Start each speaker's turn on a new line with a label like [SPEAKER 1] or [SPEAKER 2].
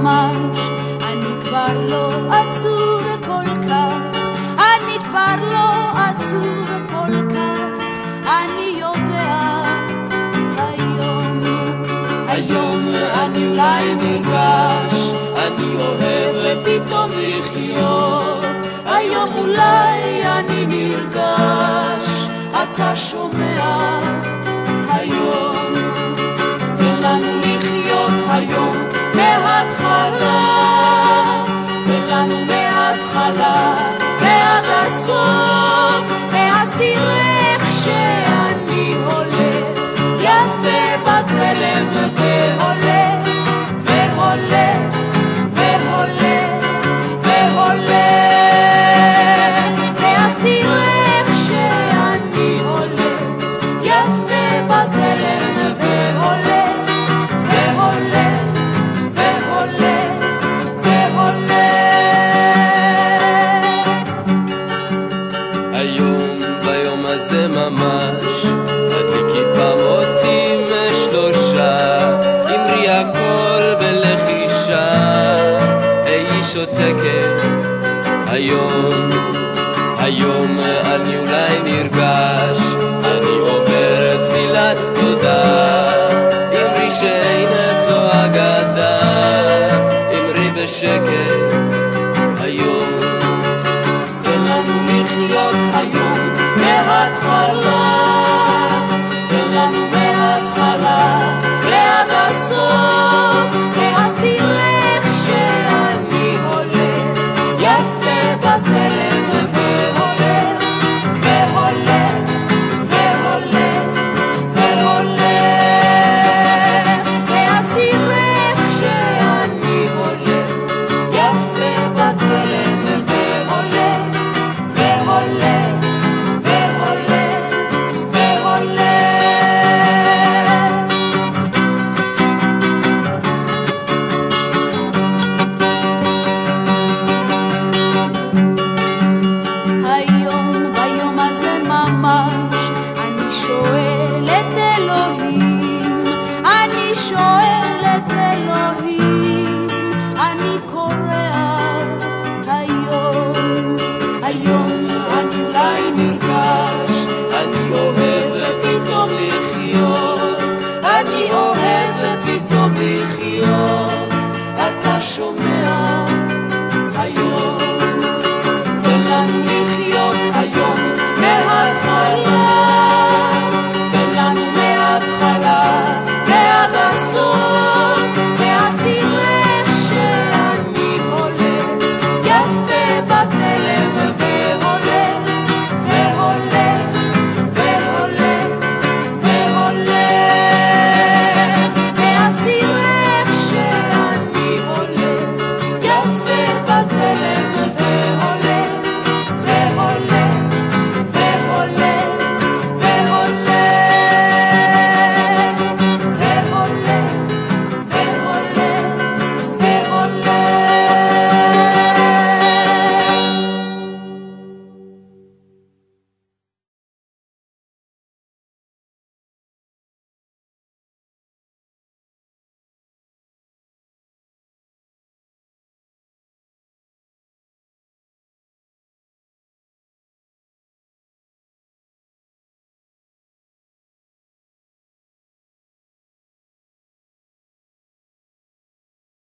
[SPEAKER 1] ממש, אני כבר לא עצוב כל כך, אני כבר לא עצוב כל כך, אני יודע היום אני אולי נרגש, אני אוהב ופתאום לחיות, היום אולי אני נרגש, אתה שומע היום, תן לנו לחיות היום מההתחלה, תן לנו מההתחלה ועד הסוף, ואז תראה איך שאני הולך יפה בתלם והולך והולך והולך והולך, ואז תראה איך שאני הולך יפה בתלם והולך והולך והולך והולך.
[SPEAKER 2] היום ביום הזה ממש הדליקי פעמותים שלושה, אמרי הכל בלחישה, היי שותקת היום אני אולי נרגש, אני אומר תפילת תודה, אמרי שאין זו אגדה, אמרי בשקט היום,
[SPEAKER 1] תן לנו לחיות היום מההתחלה, תן לנו מההתחלה ועד הסוף, ואז תראה איך שאני הולך יפה בתלם והולך והולך והולך והולך, ואז תראה איך שאני הולך יפה בתלם והולך והולך והולך והולך. היום ביום הזה ממש אני שואל את אלוהים, אני שואל